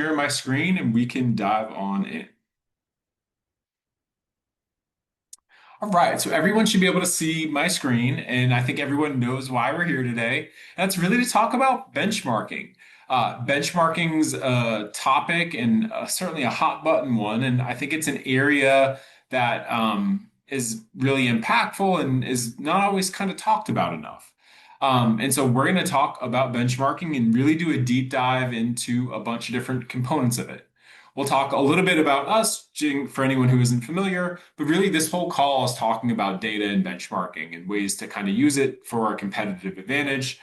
Share my screen and we can dive on in. All right, so everyone should be able to see my screen, and I think everyone knows why we're here today. That's really to talk about benchmarking. Benchmarking's a topic and certainly a hot button one, and I think it's an area that is really impactful and is not always kind of talked about enough. And so we're going to talk about benchmarking and really do a deep dive into a bunch of different components of it. We'll talk a little bit about us for anyone who isn't familiar, but really this whole call is talking about data and benchmarking and ways to kind of use it for our competitive advantage.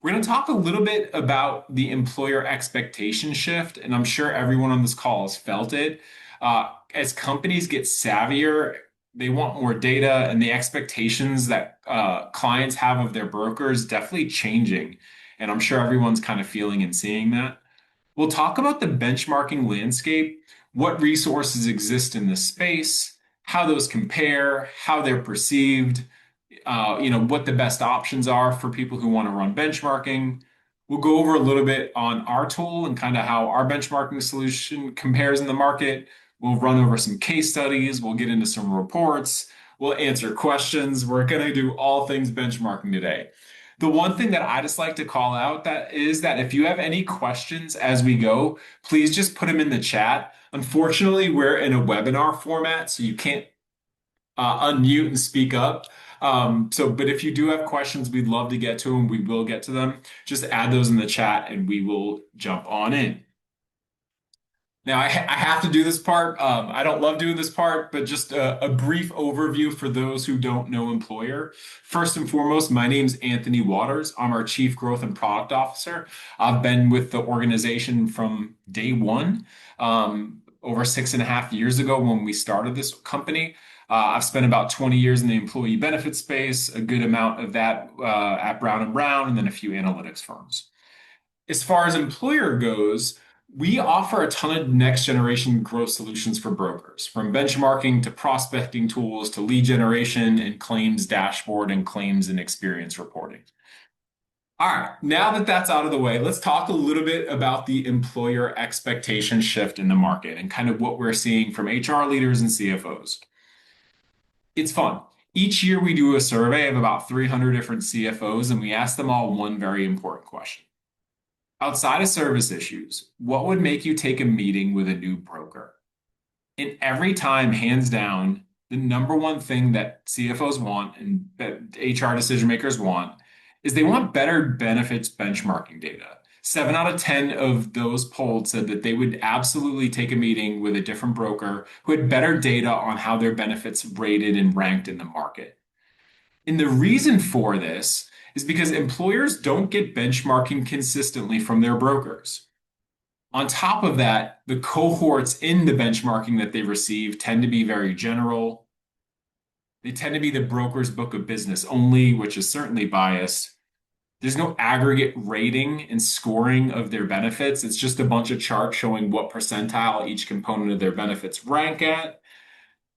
We're going to talk a little bit about the employer expectation shift, and I'm sure everyone on this call has felt it. As companies get savvier, they want more data, and the expectations that clients have of their brokers definitely changing. And I'm sure everyone's kind of feeling and seeing that. We'll talk about the benchmarking landscape, what resources exist in this space, how those compare, how they're perceived, what the best options are for people who want to run benchmarking. We'll go over a little bit on our tool and kind of how our benchmarking solution compares in the market. We'll run over some case studies. We'll get into some reports. We'll answer questions. We're going to do all things benchmarking today. The one thing that I just like to call out that is that if you have any questions as we go, please just put them in the chat. Unfortunately, we're in a webinar format, so you can't unmute and speak up. But if you do have questions, we'd love to get to them. We will get to them. Just add those in the chat and we will jump on in. Now, I have to do this part. I don't love doing this part, but just a brief overview for those who don't know Mployer. First and foremost, my name's Anthony Waters. I'm our Chief Growth and Product Officer. I've been with the organization from day one, over 6.5 years ago when we started this company. I've spent about 20 years in the employee benefit space, a good amount of that at Brown and Brown, and then a few analytics firms. As far as Mployer goes, we offer a ton of next generation growth solutions for brokers, from benchmarking to prospecting tools to lead generation and claims dashboard and claims and experience reporting. All right, now that that's out of the way, let's talk a little bit about the employer expectation shift in the market and kind of what we're seeing from HR leaders and CFOs. It's fun. Each year we do a survey of about 300 different CFOs and we ask them all one very important question. Outside of service issues, what would make you take a meeting with a new broker? And every time, hands down, the number one thing that CFOs want and that HR decision makers want is they want better benefits benchmarking data. 7 out of 10 of those polled said that they would absolutely take a meeting with a different broker who had better data on how their benefits rated and ranked in the market. And the reason for this is because employers don't get benchmarking consistently from their brokers. On top of that, the cohorts in the benchmarking that they receive tend to be very general. They tend to be the broker's book of business only, which is certainly biased. There's no aggregate rating and scoring of their benefits. It's just a bunch of charts showing what percentile each component of their benefits rank at.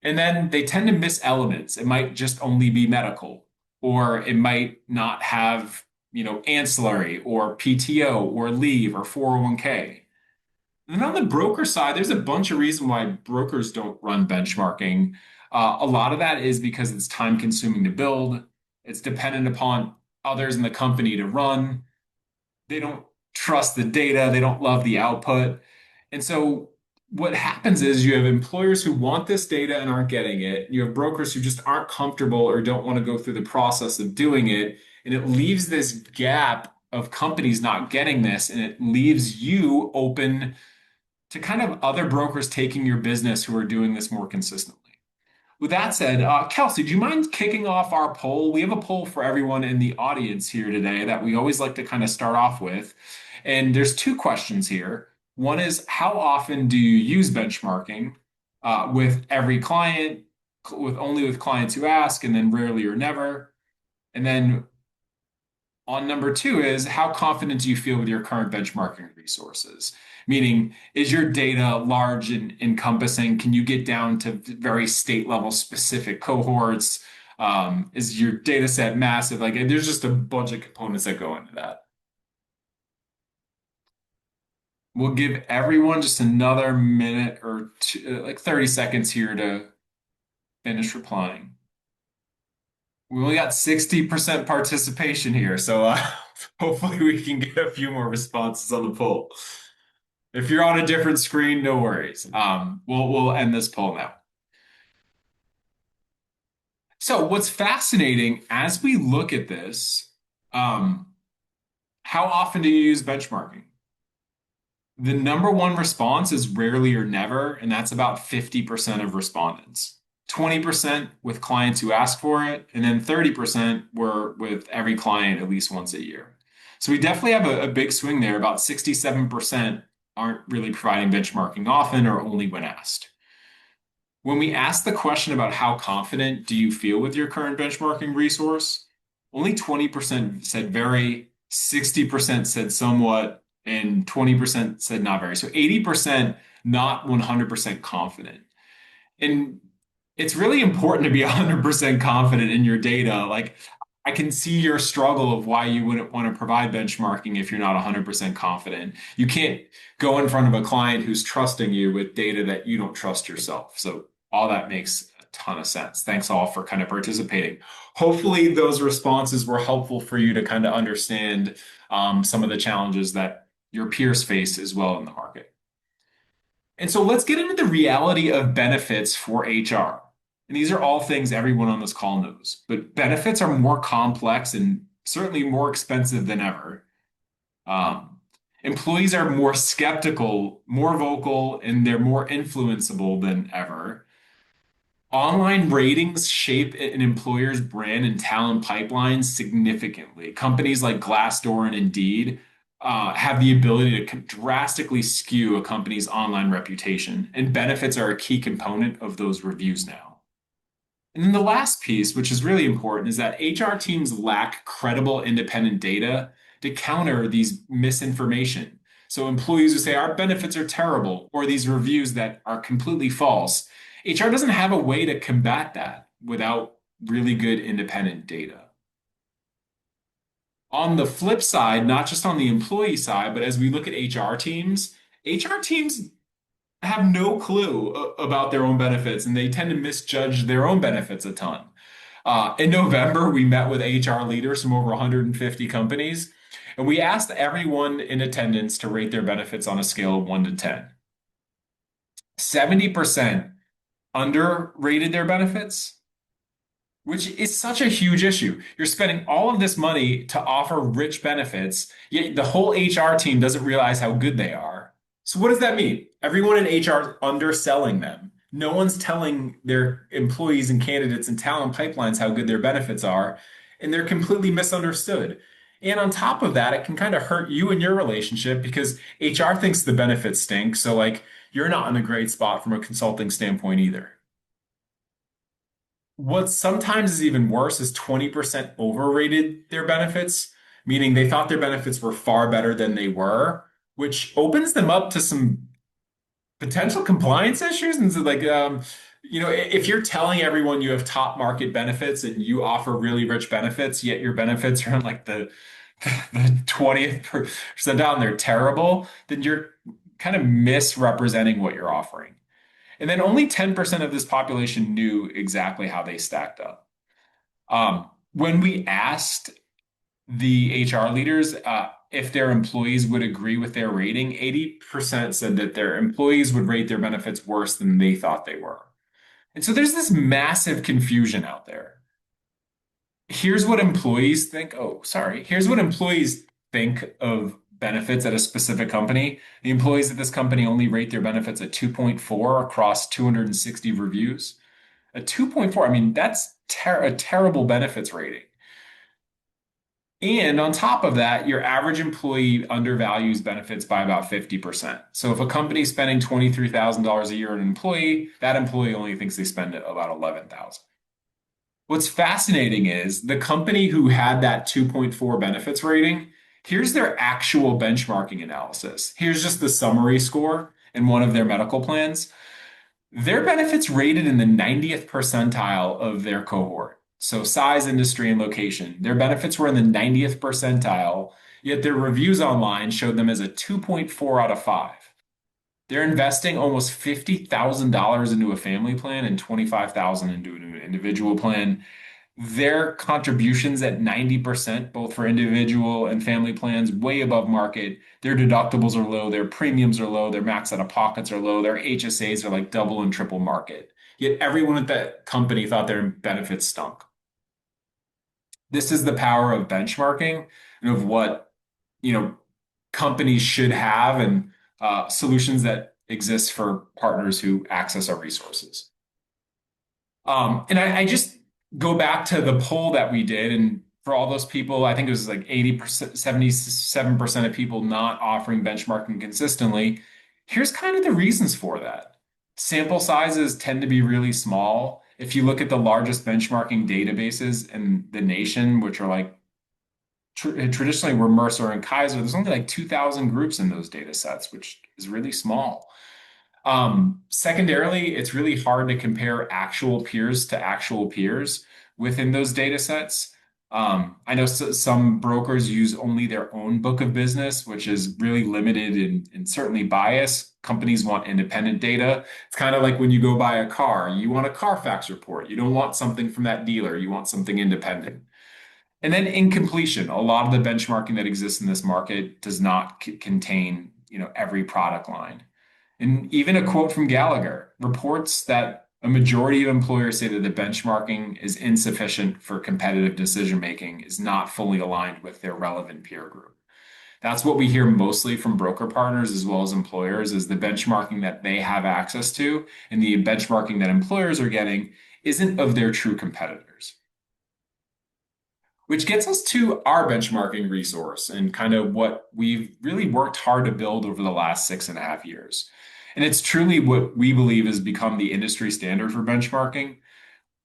And then they tend to miss elements. It might just only be medical, or it might not have, ancillary or PTO or leave or 401k. And then on the broker side, there's a bunch of reasons why brokers don't run benchmarking. A lot of that is because it's time consuming to build. It's dependent upon others in the company to run. They don't trust the data. They don't love the output. And so what happens is you have employers who want this data and aren't getting it. You have brokers who just aren't comfortable or don't want to go through the process of doing it. And it leaves this gap of companies not getting this. And it leaves you open to kind of other brokers taking your business who are doing this more consistently. With that said, Kelsey, do you mind kicking off our poll? We have a poll for everyone in the audience here today that we always like to kind of start off with. And there's two questions here. One is, how often do you use benchmarking with every client, only with clients who ask, and then rarely or never? And then on number two is, how confident do you feel with your current benchmarking resources? Meaning, is your data large and encompassing? Can you get down to very state level specific cohorts? Is your data set massive? Like, there's just a bunch of components that go into that. We'll give everyone just another minute or two, like 30 seconds here to finish replying. We only got 60% participation here, so hopefully we can get a few more responses on the poll. If you're on a different screen, no worries. We'll end this poll now. So what's fascinating as we look at this, um, how often do you use benchmarking? The number one response is rarely or never, and that's about 50% of respondents. 20% with clients who ask for it, and then 30% were with every client at least once a year. So we definitely have a big swing there. About 67% aren't really providing benchmarking often or only when asked. When we asked the question about how confident do you feel with your current benchmarking resource, only 20% said very, 60% said somewhat, and 20% said not very. So 80% not 100% confident. And it's really important to be 100% confident in your data. Like, I can see your struggle of why you wouldn't want to provide benchmarking if you're not 100% confident. You can't go in front of a client who's trusting you with data that you don't trust yourself. So all that makes a ton of sense. Thanks all for kind of participating. Hopefully those responses were helpful for you to kind of understand some of the challenges that your peers face as well in the market. And so let's get into the reality of benefits for HR. And these are all things everyone on this call knows, but benefits are more complex and certainly more expensive than ever. Um, Employees are more skeptical, more vocal, and they're more influenceable than ever. Online ratings shape an employer's brand and talent pipelines significantly. Companies like Glassdoor and Indeed have the ability to drastically skew a company's online reputation, and benefits are a key component of those reviews now. And then the last piece, which is really important, is that HR teams lack credible independent data to counter these misinformation. So employees who say our benefits are terrible, or these reviews that are completely false, HR doesn't have a way to combat that without really good independent data. On the flip side, not just on the employee side, but as we look at HR teams have no clue about their own benefits and they tend to misjudge their own benefits a ton. In November, we met with HR leaders from over 150 companies, and we asked everyone in attendance to rate their benefits on a scale of 1 to 10. 70% underrated their benefits, which is such a huge issue. You're spending all of this money to offer rich benefits, yet the whole HR team doesn't realize how good they are. So what does that mean? Everyone in HR is underselling them. No one's telling their employees and candidates and talent pipelines how good their benefits are, and they're completely misunderstood. And on top of that, it can kind of hurt you and your relationship because HR thinks the benefits stink. So like you're not in a great spot from a consulting standpoint either. What sometimes is even worse is 20% overrated their benefits, meaning they thought their benefits were far better than they were, which opens them up to some potential compliance issues. And so like, if you're telling everyone you have top market benefits and you offer really rich benefits, yet your benefits are on like the 20th percentile and they're terrible, then you're kind of misrepresenting what you're offering. And then only 10% of this population knew exactly how they stacked up. When we asked the HR leaders if their employees would agree with their rating, 80% said that their employees would rate their benefits worse than they thought they were. And so there's this massive confusion out there. Here's what employees think. Oh, sorry. Here's what employees think of benefits at a specific company. The employees at this company only rate their benefits at 2.4 across 260 reviews. A 2.4, I mean, that's a terrible benefits rating. And on top of that, your average employee undervalues benefits by about 50%. So if a company's spending $23,000 a year on an employee, that employee only thinks they spend about 11,000. What's fascinating is the company who had that 2.4 benefits rating, here's their actual benchmarking analysis. Here's just the summary score in one of their medical plans. Their benefits rated in the 90th percentile of their cohort. So size, industry, and location. Their benefits were in the 90th percentile, yet their reviews online showed them as a 2.4 out of 5. They're investing almost $50,000 into a family plan and 25,000 into an individual plan. Their contributions at 90%, both for individual and family plans, way above market. Their deductibles are low, their premiums are low, their max out of pockets are low, their HSAs are like double and triple market. Yet everyone at that company thought their benefits stunk. This is the power of benchmarking and of what, you know, companies should have and solutions that exist for partners who access our resources. And I just go back to the poll that we did, and for all those people, I think it was like 80%, 77% of people not offering benchmarking consistently. Here's kind of the reasons for that. Sample sizes tend to be really small. If you look at the largest benchmarking databases in the nation, which are like traditionally were Mercer and Kaiser, there's only like 2,000 groups in those data sets, which is really small. Secondarily, it's really hard to compare actual peers to actual peers within those data sets. I know some brokers use only their own book of business, which is really limited and certainly biased. Companies want independent data. It's kind of like when you go buy a car, you want a Carfax report. You don't want something from that dealer, you want something independent. And then in completion, a lot of the benchmarking that exists in this market does not contain, every product line. And even a quote from Gallagher reports that a majority of employers say that the benchmarking is insufficient for competitive decision making, is not fully aligned with their relevant peer group. That's what we hear mostly from broker partners as well as employers is the benchmarking that they have access to and the benchmarking that employers are getting isn't of their true competitors. Which gets us to our benchmarking resource and kind of what we've really worked hard to build over the last 6.5 years. And it's truly what we believe has become the industry standard for benchmarking.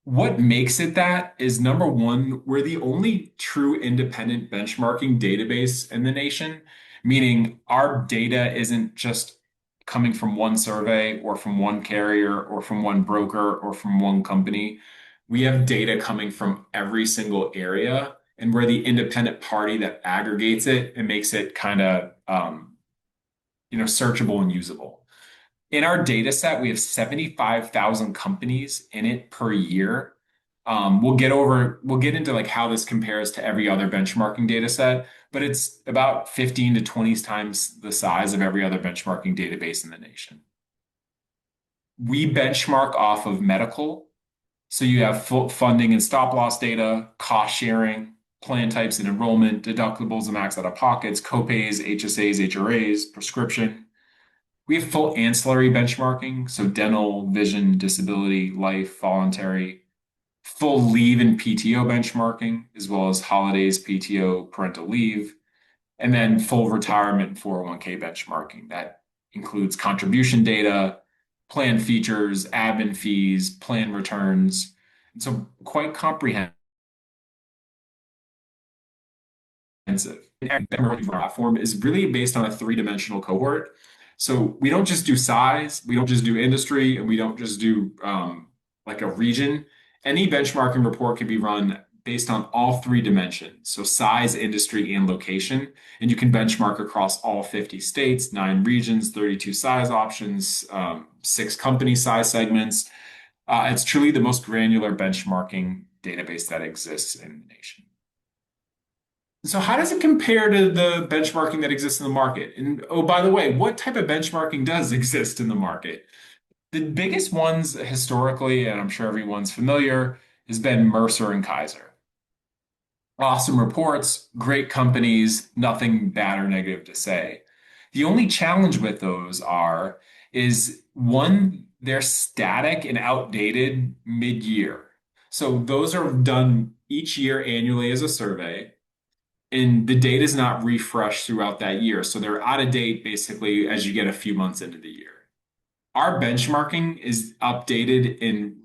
What makes it that is number one, we're the only true independent benchmarking database in the nation, meaning our data isn't just coming from one survey or from one carrier or from one broker or from one company. We have data coming from every single area, and we're the independent party that aggregates it and makes it kind of searchable and usable. In our data set, we have 75,000 companies in it per year. We'll get into like how this compares to every other benchmarking data set, but it's about 15 to 20 times the size of every other benchmarking database in the nation. We benchmark off of medical. So you have full funding and stop loss data, cost sharing, plan types and enrollment, deductibles and max out of pockets, copays, HSAs, HRAs, prescription. We have full ancillary benchmarking, so dental, vision, disability, life, voluntary, full leave and PTO benchmarking, as well as holidays, PTO, parental leave, and then full retirement and 401k benchmarking. That includes contribution data, plan features, admin fees, plan returns. And so quite comprehensive. And our platform is really based on a three-dimensional cohort. So we don't just do size, we don't just do industry, and we don't just do like a region. Any benchmarking report can be run based on all three dimensions. So size, industry, and location. And you can benchmark across all 50 states, 9 regions, 32 size options, 6 company size segments. It's truly the most granular benchmarking database that exists in the nation. So how does it compare to the benchmarking that exists in the market? And oh, by the way, what type of benchmarking does exist in the market? The biggest ones historically, and I'm sure everyone's familiar, has been Mercer and Kaiser. Awesome reports, great companies, nothing bad or negative to say. The only challenge with those is one, they're static and outdated mid-year. So those are done each year annually as a survey, and the data is not refreshed throughout that year. So they're out of date basically as you get a few months into the year. Our benchmarking is updated and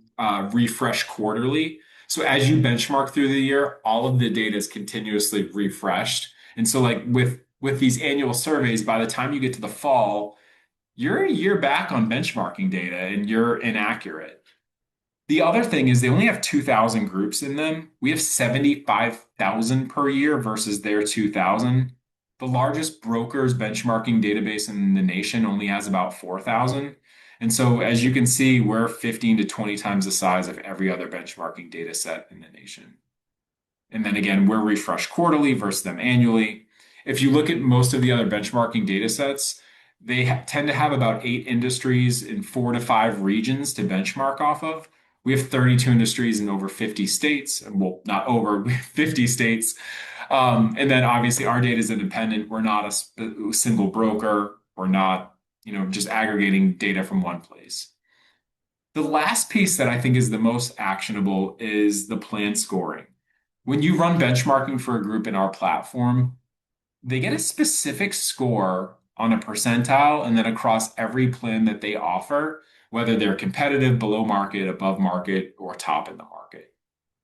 refreshed quarterly. So as you benchmark through the year, all of the data is continuously refreshed. And so like with these annual surveys, by the time you get to the fall, you're a year back on benchmarking data and you're inaccurate. The other thing is they only have 2,000 groups in them. We have 75,000 per year versus their 2,000. The largest brokers benchmarking database in the nation only has about 4,000. And so, as you can see, we're 15 to 20 times the size of every other benchmarking data set in the nation. And then again, we're refreshed quarterly versus them annually. If you look at most of the other benchmarking data sets, they tend to have about 8 industries in 4 to 5 regions to benchmark off of. We have 32 industries in over 50 states, well, not over 50 states. And then obviously our data is independent. We're not a single broker. We're not, just aggregating data from one place. The last piece that I think is the most actionable is the plan scoring. When you run benchmarking for a group in our platform, they get a specific score on a percentile and then across every plan that they offer, whether they're competitive, below market, above market, or top in the market,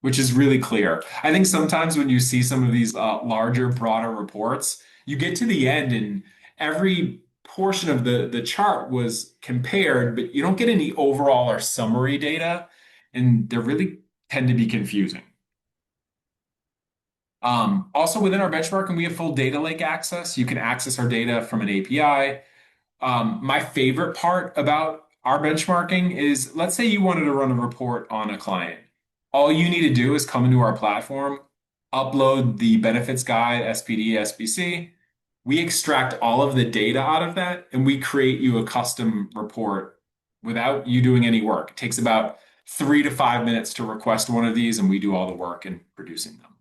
which is really clear. I think sometimes when you see some of these larger, broader reports, you get to the end and every portion of the chart was compared, but you don't get any overall or summary data, and they really tend to be confusing. Also within our benchmarking, we have full data lake access. You can access our data from an API. My favorite part about our benchmarking is, let's say you wanted to run a report on a client. All you need to do is come into our platform, upload the benefits guide, SPD, SBC. We extract all of the data out of that and we create you a custom report without you doing any work. It takes about 3 to 5 minutes to request one of these, and we do all the work in producing them.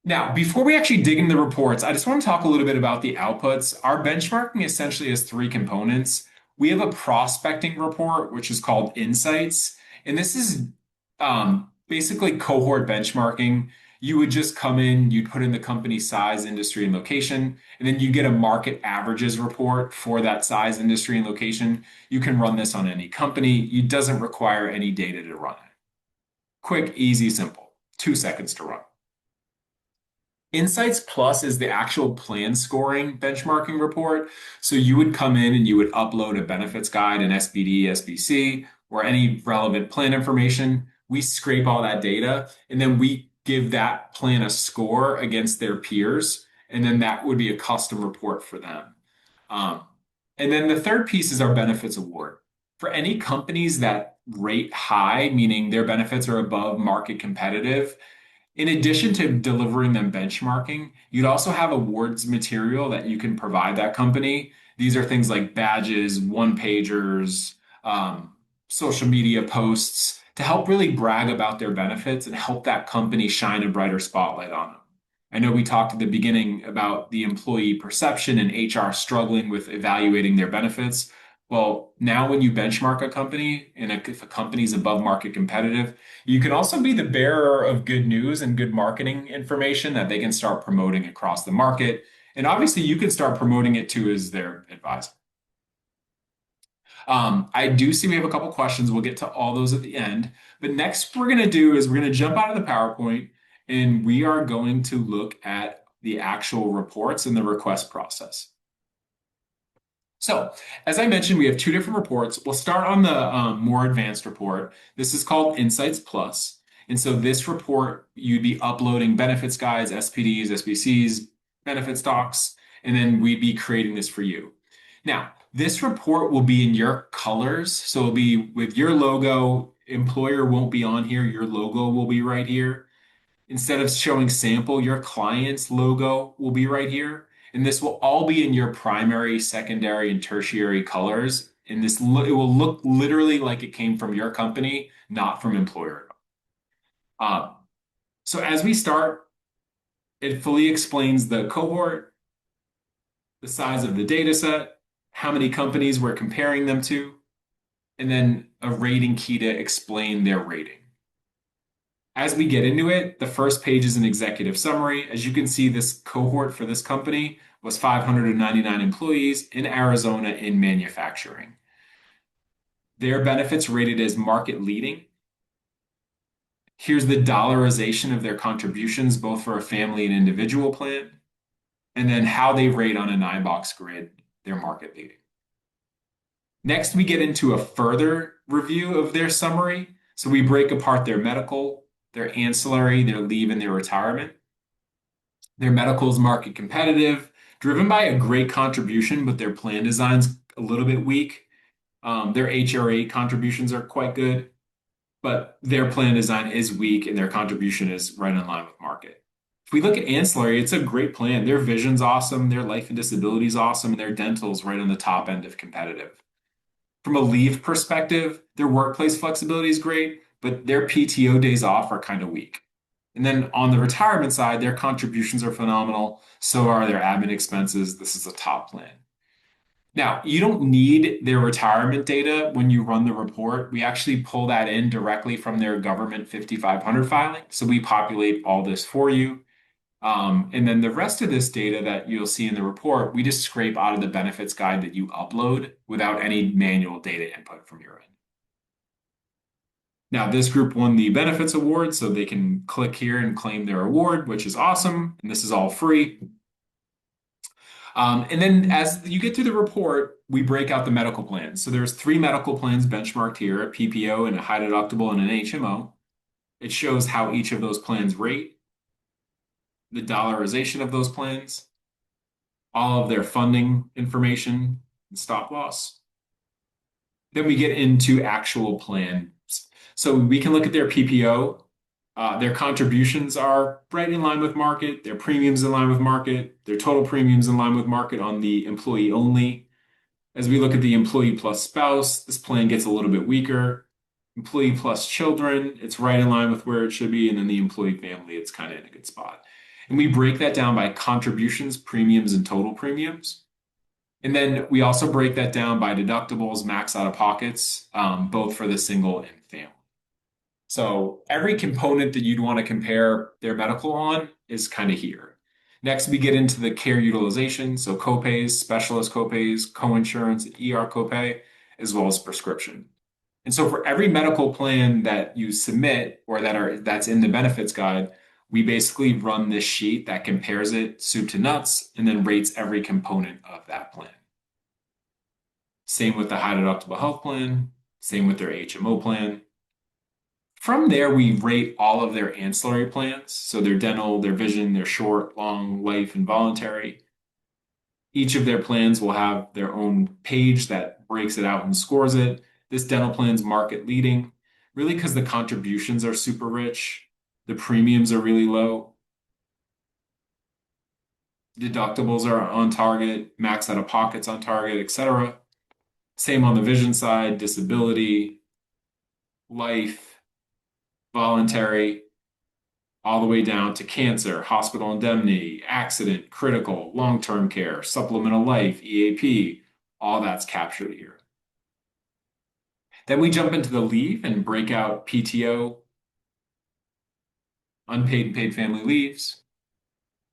Now, before we actually dig into the reports, I just want to talk a little bit about the outputs. Our benchmarking essentially has 3 components. We have a prospecting report, which is called Insights. And this is basically cohort benchmarking. You would just come in, you'd put in the company size, industry, and location, and then you get a market averages report for that size, industry, and location. You can run this on any company. It doesn't require any data to run it. Quick, easy, simple. 2 seconds to run. Insights Plus is the actual plan scoring benchmarking report. So you would come in and you would upload a benefits guide, an SBD, SBC, or any relevant plan information. We scrape all that data and then we give that plan a score against their peers. And then that would be a custom report for them. Um, and then the third piece is our benefits award. For any companies that rate high, meaning their benefits are above market competitive, in addition to delivering them benchmarking, you'd also have awards material that you can provide that company. These are things like badges, one-pagers, social media posts to help really brag about their benefits and help that company shine a brighter spotlight on them. I know we talked at the beginning about the employee perception and HR struggling with evaluating their benefits. Well, now when you benchmark a company and if a company's above market competitive, you can also be the bearer of good news and good marketing information that they can start promoting across the market. And obviously, you can start promoting it too as their advisor. I do see we have a couple questions. We'll get to all those at the end. But next, we're going to do is we're going to jump out of the PowerPoint and we are going to look at the actual reports and the request process. So, as I mentioned, we have 2 different reports. We'll start on the more advanced report. This is called Insights Plus. And so this report, you'd be uploading benefits guides, SPDs, SBCs, benefits docs, and then we'd be creating this for you. Now, this report will be in your colors. So it'll be with your logo. Mployer won't be on here. Your logo will be right here. Instead of showing sample, your client's logo will be right here. And this will all be in your primary, secondary, and tertiary colors. And it will look literally like it came from your company, not from Mployer. So as we start, it fully explains the cohort, the size of the data set, how many companies we're comparing them to, and then a rating key to explain their rating. As we get into it, the first page is an executive summary. As you can see, this cohort for this company was 599 employees in Arizona in manufacturing. Their benefits rated as market leading. Here's the dollarization of their contributions, both for a family and individual plan, and then how they rate on a 9-box grid, their market leading. Next, we get into a further review of their summary. So we break apart their medical, their ancillary, their leave, and their retirement. Their medical is market competitive, driven by a great contribution, but their plan design's a little bit weak. Their HRA contributions are quite good, but their plan design is weak and their contribution is right in line with market. If we look at ancillary, it's a great plan. Their vision's awesome, their life and disability is awesome, and their dental's right on the top end of competitive. From a leave perspective, their workplace flexibility is great, but their PTO days off are kind of weak. And then on the retirement side, their contributions are phenomenal. So are their admin expenses. This is a top plan. Now, you don't need their retirement data when you run the report. We actually pull that in directly from their government 5500 filing. So we populate all this for you. And then the rest of this data that you'll see in the report, we just scrape out of the benefits guide that you upload without any manual data input from your end. Now, this group won the benefits award, so they can click here and claim their award, which is awesome. And this is all free. And then as you get through the report, we break out the medical plans. So there's three medical plans benchmarked here, a PPO and a high deductible and an HMO. It shows how each of those plans rate, the dollarization of those plans, all of their funding information, and stop loss. Then we get into actual plans. So we can look at their PPO. Their contributions are right in line with market, their premiums in line with market, their total premiums in line with market on the employee only. As we look at the employee plus spouse, this plan gets a little bit weaker. Employee plus children, it's right in line with where it should be. And then the employee family, it's kind of in a good spot. And we break that down by contributions, premiums, and total premiums. And then we also break that down by deductibles, max out of pockets, both for the single and family. So every component that you'd want to compare their medical on is kind of here. Next, we get into the care utilization. So copays, specialist copays, coinsurance, ER copay, as well as prescription. And so for every medical plan that you submit or that's in the benefits guide, we basically run this sheet that compares it soup to nuts and then rates every component of that plan. Same with the high deductible health plan, same with their HMO plan. From there, we rate all of their ancillary plans. So their dental, their vision, their short, long, life, and voluntary. Each of their plans will have their own page that breaks it out and scores it. This dental plan's market leading, really because the contributions are super rich. The premiums are really low. Deductibles are on target, max out of pockets on target, etc. Same on the vision side, disability, life, voluntary, all the way down to cancer, hospital indemnity, accident, critical, long-term care, supplemental life, EAP, all that's captured here. Then we jump into the leave and break out PTO, unpaid and paid family leaves,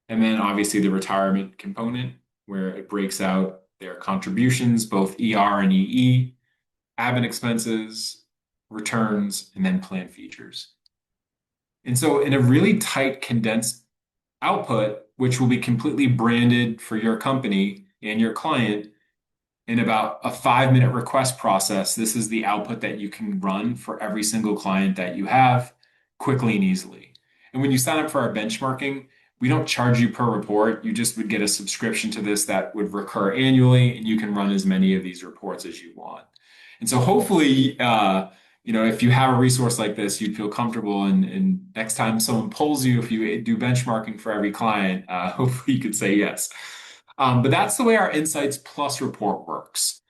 and then obviously the retirement component where it breaks out their contributions, both ER and EE, admin expenses, returns, and then plan features. And so in a really tight condensed output, which will be completely branded for your company and your client in about a 5-minute request process, this is the output that you can run for every single client that you have quickly and easily. And when you sign up for our benchmarking, we don't charge you per report. You just would get a subscription to this that would recur annually, and you can run as many of these reports as you want. And so hopefully, if you have a resource like this, you'd feel comfortable. And next time someone polls you, if you do benchmarking for every client, hopefully you could say yes. But that's the way our Insights Plus report works.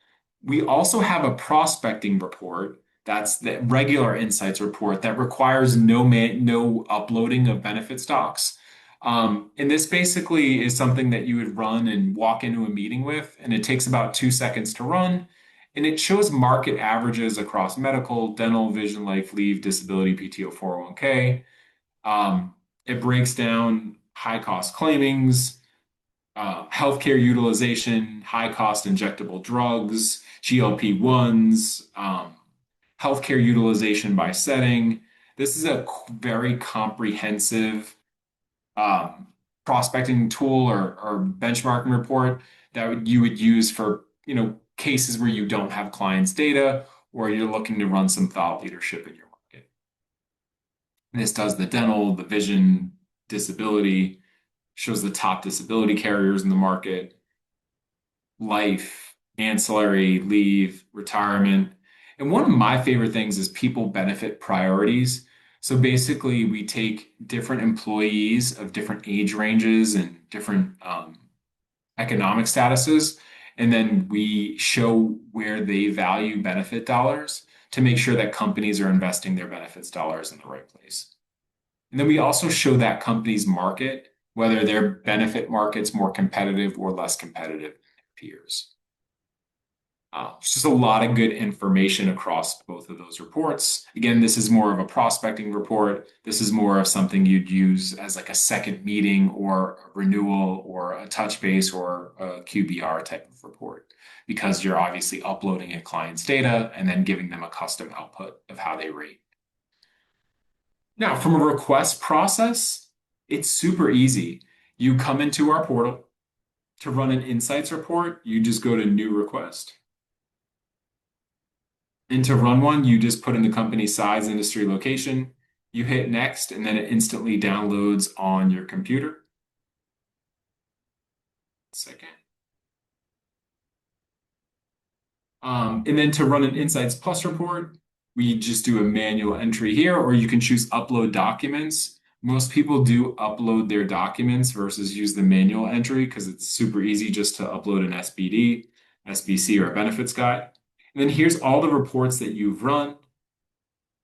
We also have a prospecting report. That's the regular Insights report that requires no uploading of benefit stocks. And this basically is something that you would run and walk into a meeting with, and it takes about 2 seconds to run. And it shows market averages across medical, dental, vision, life, leave, disability, PTO, 401k. It breaks down high cost claimings, healthcare utilization, high cost injectable drugs, GLP-1s, healthcare utilization by setting. This is a very comprehensive prospecting tool or benchmarking report that you would use for cases where you don't have clients' data or you're looking to run some thought leadership in your market. And this does the dental, the vision, disability, shows the top disability carriers in the market, life, ancillary, leave, retirement. And one of my favorite things is people benefit priorities. So basically, we take different employees of different age ranges and different economic statuses, and then we show where they value benefit dollars to make sure that companies are investing their benefits dollars in the right place. And then we also show that company's market, whether their benefit market's more competitive or less competitive than peers. It's just a lot of good information across both of those reports. Again, this is more of a prospecting report. This is more of something you'd use as like a second meeting or a renewal or a touch base or a QBR type of report because you're obviously uploading a client's data and then giving them a custom output of how they rate. Now, from a request process, it's super easy. You come into our portal to run an insights report, you just go to new request. And to run one, you just put in the company size, industry, location, you hit next, and then it instantly downloads on your computer. Second. And then to run an Insights Plus report, we just do a manual entry here, or you can choose upload documents. Most people do upload their documents versus use the manual entry because it's super easy just to upload an SBD, SBC, or a benefits guide. And then here's all the reports that you've run,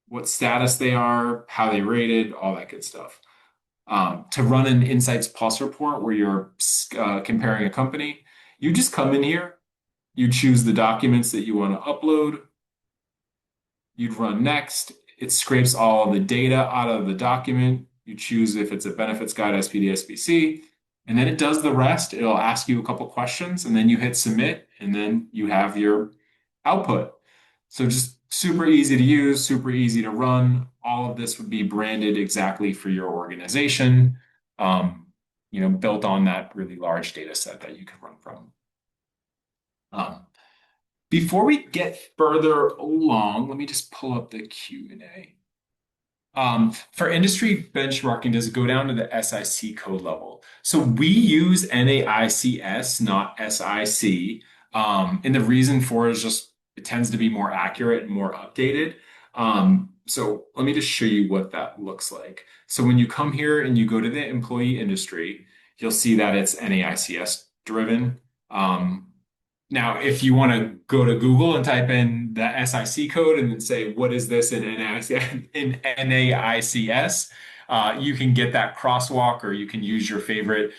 what status they are, how they rated, all that good stuff. To run an Insights Plus report where you're comparing a company, you just come in here, you choose the documents that you want to upload, you'd run next. It scrapes all the data out of the document. You choose if it's a benefits guide, SPD, SBC, and then it does the rest. It'll ask you a couple questions, and then you hit submit, and then you have your output. So just super easy to use, super easy to run. All of this would be branded exactly for your organization, built on that really large data set that you can run from. Um, Before we get further along, let me just pull up the Q&A. For industry benchmarking, does it go down to the SIC code level? So we use NAICS, not SIC. And the reason for it is just it tends to be more accurate and more updated. So let me just show you what that looks like. So when you come here and you go to the employee industry, you'll see that it's NAICS driven. Now, if you want to go to Google and type in the SIC code and then say, what is this in NAICS, you can get that crosswalk or you can use your favorite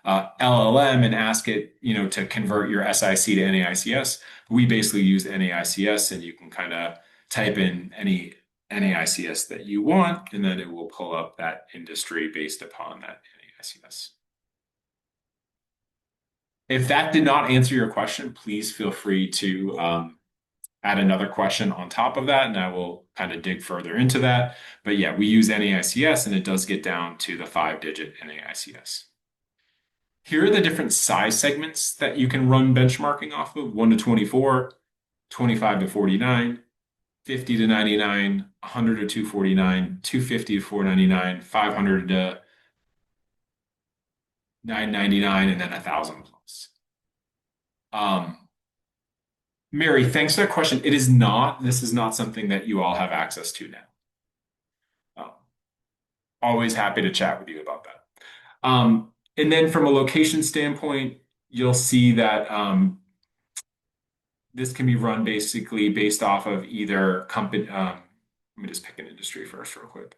LLM and ask it, to convert your SIC to NAICS. We basically use NAICS and you can kind of type in any NAICS that you want, and then it will pull up that industry based upon that NAICS. If that did not answer your question, please feel free to add another question on top of that, and I will kind of dig further into that. But yeah, we use NAICS, and it does get down to the 5-digit NAICS. Here are the different size segments that you can run benchmarking off of: 1 to 24, 25 to 49, 50 to 99, 100 to 249, 250 to 499, 500 to 999, and then 1,000 plus. Mary, thanks for that question. This is not something that you all have access to now. Um, Always happy to chat with you about that. And then from a location standpoint, you'll see that this can be run basically based off of either company. Let me just pick an industry first, real quick.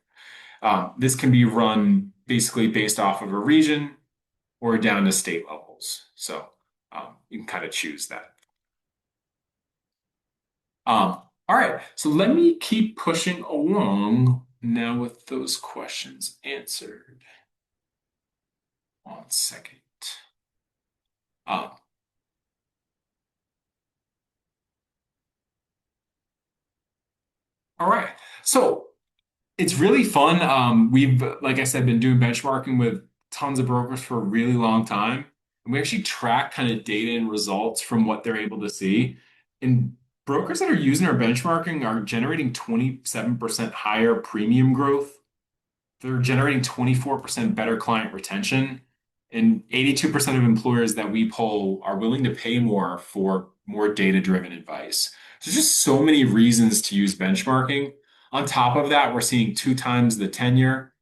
This can be run basically based off of a region or down to state levels. So you can kind of choose that. All right, so let me keep pushing along now with those questions answered. 1 second. Um, all right, so it's really fun. We've, like I said, been doing benchmarking with tons of brokers for a really long time. And we actually track kind of data and results from what they're able to see. And brokers that are using our benchmarking are generating 27% higher premium growth. They're generating 24% better client retention. And 82% of employers that we poll are willing to pay more for more data-driven advice. So there's just so many reasons to use benchmarking. On top of that, we're seeing 2 times the tenure.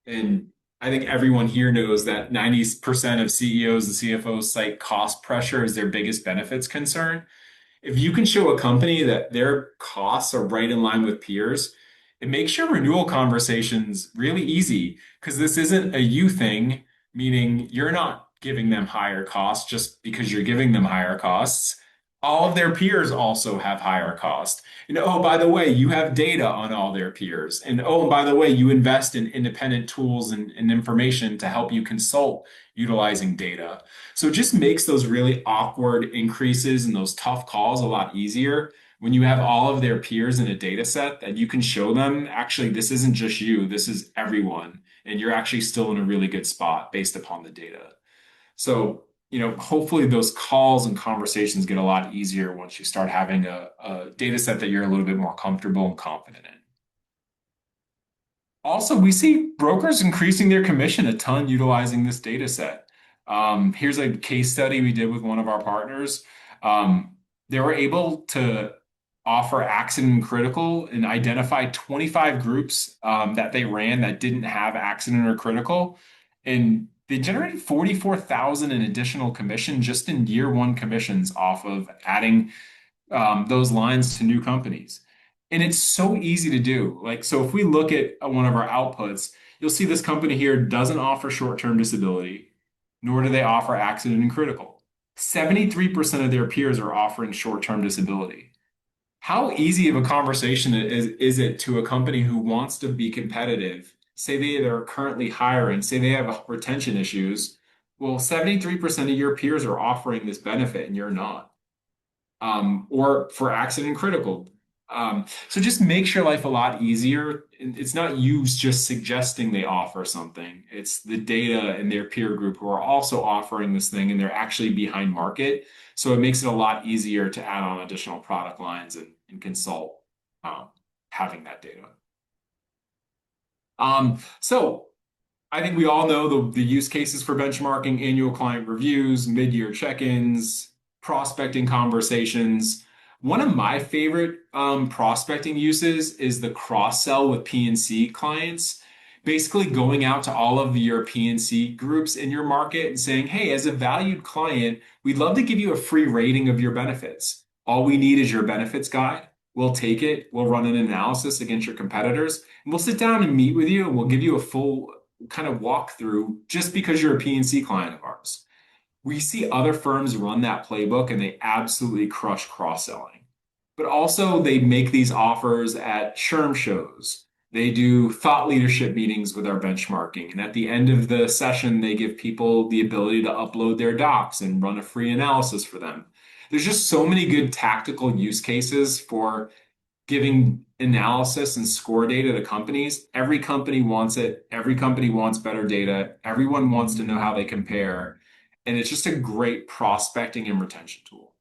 And I think everyone here knows that 90% of CEOs and CFOs cite cost pressure as their biggest benefits concern. If you can show a company that their costs are right in line with peers, it makes your renewal conversations really easy because this isn't a you thing, meaning you're not giving them higher costs just because you're giving them higher costs. All of their peers also have higher costs. And oh, by the way, you have data on all their peers. And oh, and by the way, you invest in independent tools and information to help you consult utilizing data. So it just makes those really awkward increases and those tough calls a lot easier when you have all of their peers in a data set that you can show them, actually, this isn't just you, this is everyone. And you're actually still in a really good spot based upon the data. So, hopefully those calls and conversations get a lot easier once you start having a data set that you're a little bit more comfortable and confident in. Also, we see brokers increasing their commission a ton utilizing this data set. Here's a case study we did with one of our partners. Um, they were able to offer accident and critical and identify 25 groups that they ran that didn't have accident or critical. And they generated 44,000 in additional commission just in year one commissions off of adding those lines to new companies. And it's so easy to do. Like, so if we look at one of our outputs, you'll see this company here doesn't offer short-term disability, nor do they offer accident and critical. 73% of their peers are offering short-term disability. How easy of a conversation is it to a company who wants to be competitive? Say they're currently hiring, say they have retention issues. Well, 73% of your peers are offering this benefit and you're not, or for accident critical. So just makes your life a lot easier. It's not you just suggesting they offer something. It's the data and their peer group who are also offering this thing and they're actually behind market. So it makes it a lot easier to add on additional product lines and consult having that data. So I think we all know the use cases for benchmarking: annual client reviews, mid-year check-ins, prospecting conversations. One of my favorite prospecting uses is the cross-sell with PNC clients. Basically going out to all of your PNC groups in your market and saying, hey, as a valued client, we'd love to give you a free rating of your benefits. All we need is your benefits guide. We'll take it, we'll run an analysis against your competitors, and we'll sit down and meet with you and we'll give you a full kind of walkthrough just because you're a PNC client of ours. We see other firms run that playbook and they absolutely crush cross-selling. But also they make these offers at SHRM shows. They do thought leadership meetings with our benchmarking. And at the end of the session, they give people the ability to upload their docs and run a free analysis for them. There's just so many good tactical use cases for giving analysis and score data to companies. Every company wants it. Every company wants better data. Everyone wants to know how they compare. And it's just a great prospecting and retention tool.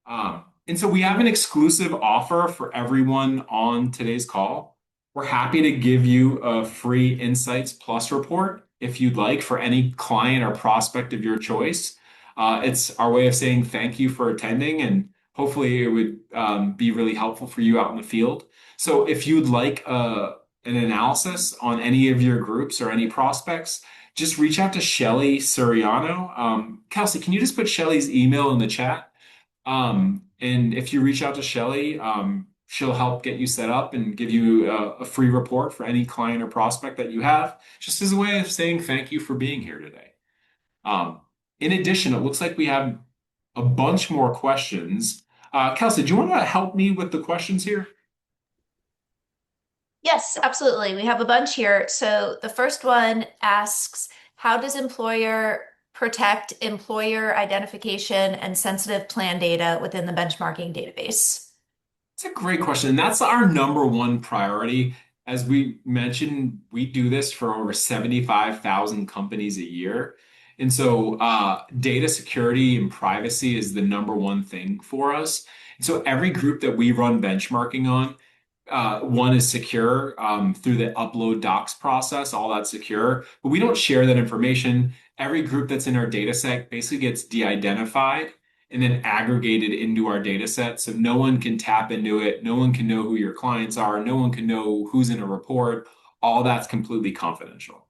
And so we have an exclusive offer for everyone on today's call. We're happy to give you a free Insights Plus report if you'd like for any client or prospect of your choice. It's our way of saying thank you for attending, and hopefully it would be really helpful for you out in the field. So if you'd like an analysis on any of your groups or any prospects, just reach out to Shelly Suriano. Kelsey, can you just put Shelly's email in the chat? And if you reach out to Shelly, she'll help get you set up and give you a free report for any client or prospect that you have, just as a way of saying thank you for being here today. Um, in addition, it looks like we have a bunch more questions. Kelsey, do you want to help me with the questions here? Yes, absolutely. We have a bunch here. So the first one asks, how does employer protect employer identification and sensitive plan data within the benchmarking database? It's a great question. And that's our number one priority. As we mentioned, we do this for over 75,000 companies a year. And so data security and privacy is the number one thing for us. And so every group that we run benchmarking on, one is secure through the upload docs process, all that's secure, but we don't share that information. every group that's in our data set basically gets de-identified and then aggregated into our data set. So no one can tap into it. No one can know who your clients are. No one can know who's in a report. All that's completely confidential.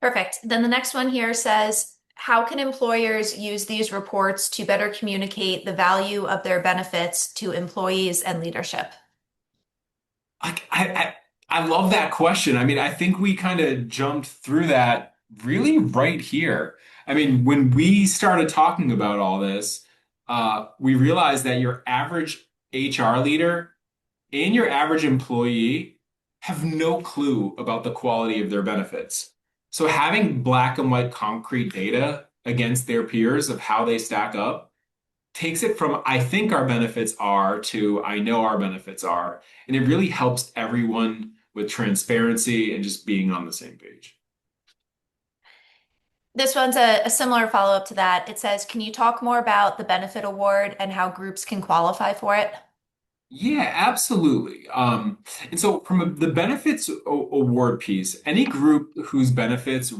Perfect. Then the next one here says, how can employers use these reports to better communicate the value of their benefits to employees and leadership? I, I, I I love that question. I mean, I think we kind of jumped through that really right here. I mean, when we started talking about all this, we realized that your average HR leader and your average employee have no clue about the quality of their benefits. So having black and white concrete data against their peers of how they stack up takes it from I think our benefits are to I know our benefits are. And it really helps everyone with transparency and just being on the same page. This one's a similar follow-up to that. It says, can you talk more about the benefit award and how groups can qualify for it? Yeah, absolutely. And so from the benefits award piece, any group whose benefits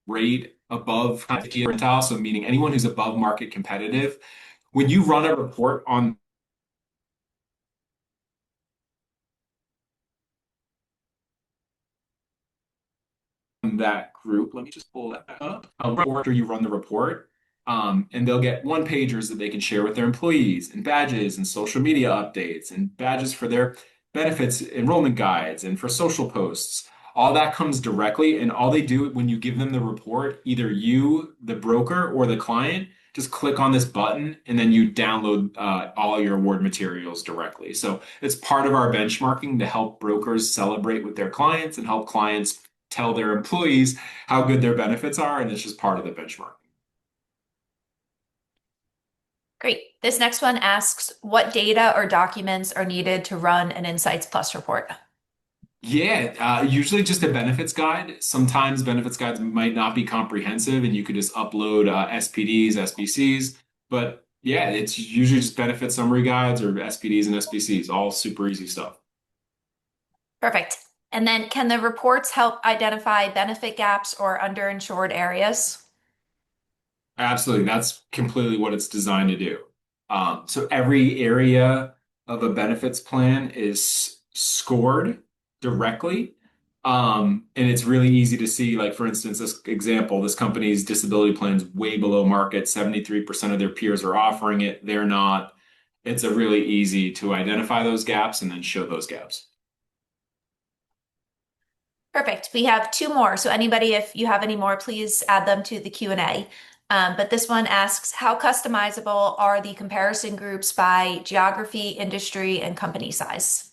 rate above kind of percentile, so meaning anyone who's above market competitive, when you run a report on that group. Let me just pull that back up. After you run the report, and they'll get one pagers that they can share with their employees and badges and social media updates and badges for their benefits enrollment guides and for social posts. All that comes directly, and all they do when you give them the report, either you, the broker, or the client, just click on this button and then you download all your award materials directly. So it's part of our benchmarking to help brokers celebrate with their clients and help clients tell their employees how good their benefits are, and it's just part of the benchmark. Great. This next one asks, what data or documents are needed to run an Insights Plus report? Yeah, usually just a benefits guide. Sometimes benefits guides might not be comprehensive, and you could just upload SPDs, SBCs. But yeah, it's usually just benefit summary guides or SPDs and SBCs, all super easy stuff. Perfect. And then can the reports help identify benefit gaps or underinsured areas? Absolutely. That's completely what it's designed to do. So every area of a benefits plan is scored directly. And it's really easy to see, like, for instance, this example, this company's disability plan is way below market. 73% of their peers are offering it. They're not. It's a really easy to identify those gaps and then show those gaps. Perfect. We have two more. So anybody, if you have any more, please add them to the Q&A. But this one asks, how customizable are the comparison groups by geography, industry, and company size?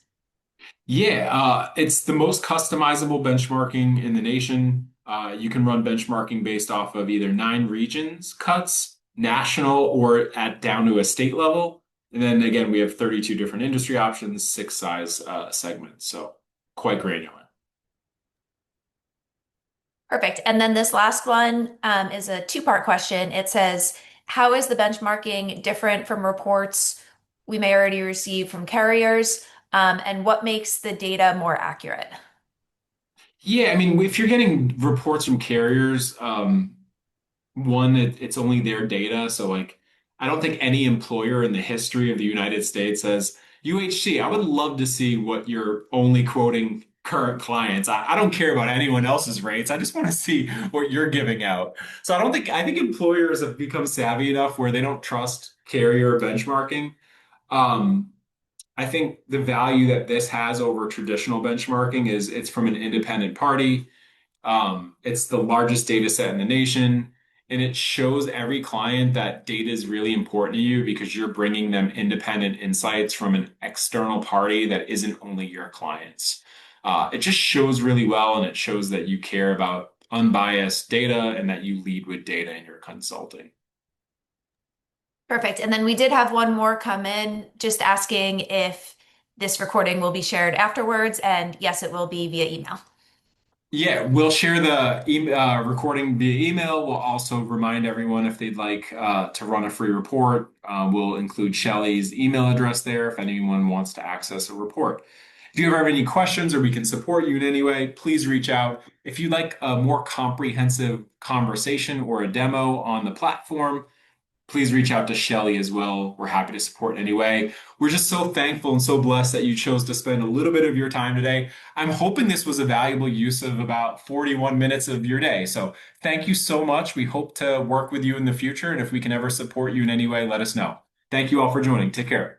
Yeah, it's the most customizable benchmarking in the nation. You can run benchmarking based off of either 9 regions cuts, national, or at down to a state level. And then again, we have 32 different industry options, 6 size segments. So quite granular. Perfect. And then this last one is a two-part question. It says, how is the benchmarking different from reports we may already receive from carriers? And what makes the data more accurate? Yeah, I mean, if you're getting reports from carriers, one, it's only their data. So, like, I don't think any employer in the history of the United States says, UHC, I would love to see what you're only quoting current clients. I don't care about anyone else's rates. I just want to see what you're giving out. So, I think employers have become savvy enough where they don't trust carrier benchmarking. Um, I think the value that this has over traditional benchmarking is it's from an independent party. It's the largest data set in the nation, and it shows every client that data is really important to you because you're bringing them independent insights from an external party that isn't only your clients. It just shows really well, and it shows that you care about unbiased data and that you lead with data in your consulting. Perfect. And then we did have one more come in just asking if this recording will be shared afterwards. And yes, it will be via email. Yeah, we'll share the recording via email. We'll also remind everyone if they'd like to run a free report. We'll include Shelly's email address there if anyone wants to access a report. If you ever have any questions or we can support you in any way, please reach out. If you'd like a more comprehensive conversation or a demo on the platform, please reach out to Shelly as well. We're happy to support in any way. We're just so thankful and so blessed that you chose to spend a little bit of your time today. I'm hoping this was a valuable use of about 41 minutes of your day. So thank you so much. We hope to work with you in the future. And if we can ever support you in any way, let us know. Thank you all for joining. Take care.